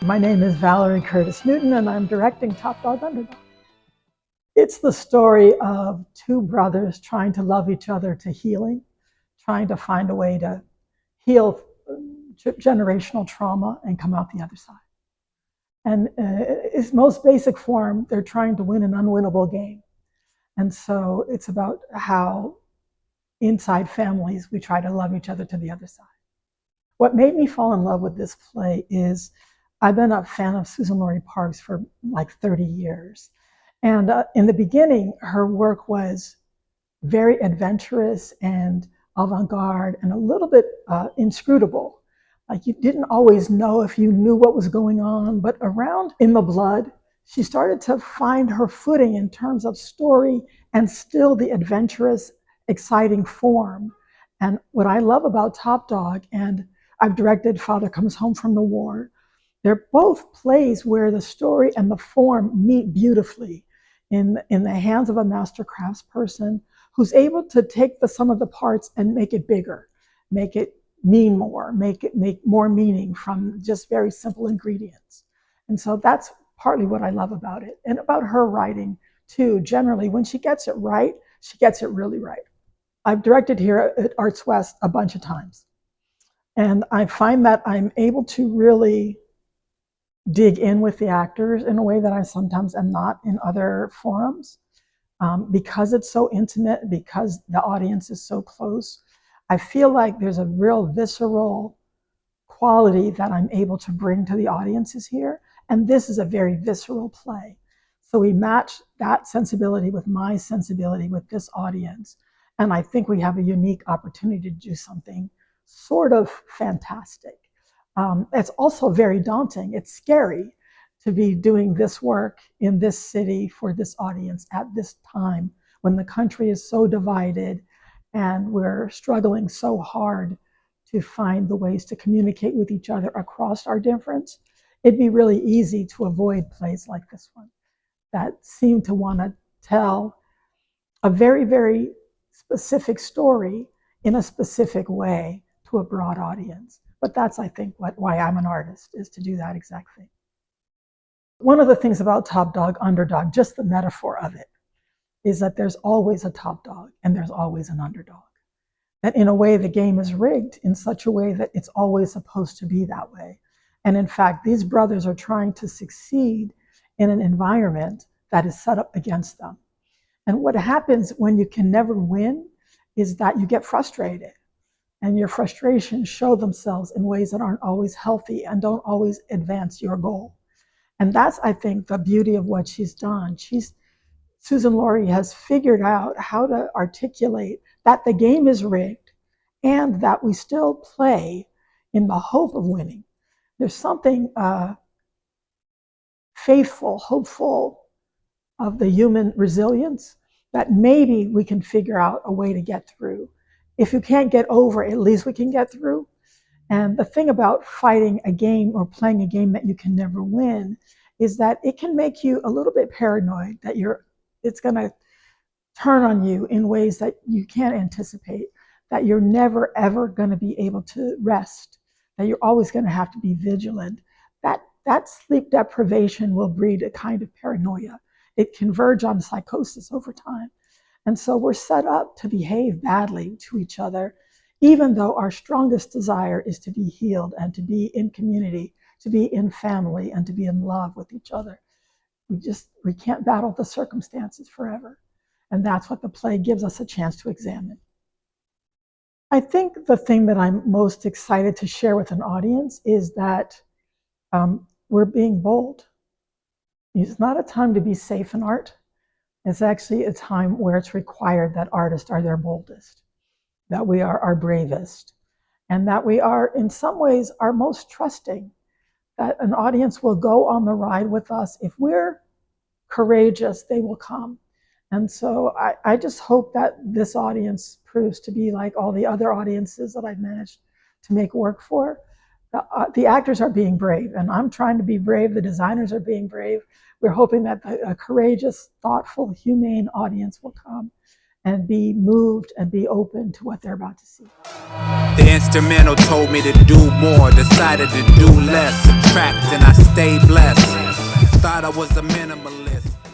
My name is Valerie Curtis-Newton, and I'm directing Top Dog Underdog. It's the story of two brothers trying to love each other to healing, trying to find a way to heal generational trauma and come out the other side. And its most basic form, they're trying to win an unwinnable game. And so it's about how inside families, we try to love each other to the other side. What made me fall in love with this play is I've been a fan of Susan Laurie Parks for like 30 years. And in the beginning, her work was very adventurous and avant-garde and a little bit inscrutable. Like you didn't always know if you knew what was going on, but around In the Blood, she started to find her footing in terms of story and still the adventurous, exciting form. And what I love about Top Dog, and I've directed Father Comes Home from the War, they're both plays where the story and the form meet beautifully in the hands of a master craftsperson who's able to take the sum of the parts and make it bigger, make it mean more, make more meaning from just very simple ingredients. And so that's partly what I love about it. And about her writing too, generally, when she gets it right, she gets it really right. I've directed here at Arts West a bunch of times. And I find that I'm able to really dig in with the actors in a way that I sometimes am not in other forums. Because it's so intimate, because the audience is so close, I feel like there's a real visceral quality that I'm able to bring to the audiences here. And this is a very visceral play. So we match that sensibility with my sensibility with this audience. And I think we have a unique opportunity to do something sort of fantastic. It's also very daunting. It's scary to be doing this work in this city for this audience at this time when the country is so divided and we're struggling so hard to find the ways to communicate with each other across our difference. It'd be really easy to avoid plays like this one that seem to want to tell a very, very specific story in a specific way to a broad audience. But that's, I think, why I'm an artist, is to do that exact thing. One of the things about Top Dog, Underdog, just the metaphor of it, is that there's always a top dog and there's always an underdog. That in a way, the game is rigged in such a way that it's always supposed to be that way. And in fact, these brothers are trying to succeed in an environment that is set up against them. And what happens when you can never win is that you get frustrated. And your frustrations show themselves in ways that aren't always healthy and don't always advance your goal. And that's, I think, the beauty of what she's done. Susan Laurie has figured out how to articulate that the game is rigged and that we still play in the hope of winning. There's something faithful, hopeful of the human resilience that maybe we can figure out a way to get through. If you can't get over, at least we can get through. And the thing about fighting a game or playing a game that you can never win is that it can make you a little bit paranoid that it's going to turn on you in ways that you can't anticipate, that you're never, ever going to be able to rest, that you're always going to have to be vigilant. That sleep deprivation will breed a kind of paranoia. It can verge on psychosis over time. And so we're set up to behave badly to each other, even though our strongest desire is to be healed and to be in community, to be in family, and to be in love with each other. We can't battle the circumstances forever. And that's what the play gives us a chance to examine. I think the thing that I'm most excited to share with an audience is that we're being bold. It's not a time to be safe in art. It's actually a time where it's required that artists are their boldest, that we are our bravest, and that we are, in some ways, our most trusting, that an audience will go on the ride with us. If we're courageous, they will come. And so I just hope that this audience proves to be like all the other audiences that I've managed to make work for. The actors are being brave, and I'm trying to be brave. The designers are being brave. We're hoping that a courageous, thoughtful, humane audience will come and be moved and be open to what they're about to see. The instrumental told me to do more, decided to do less, subtract, and I stay blessed. Thought I was a minimalist.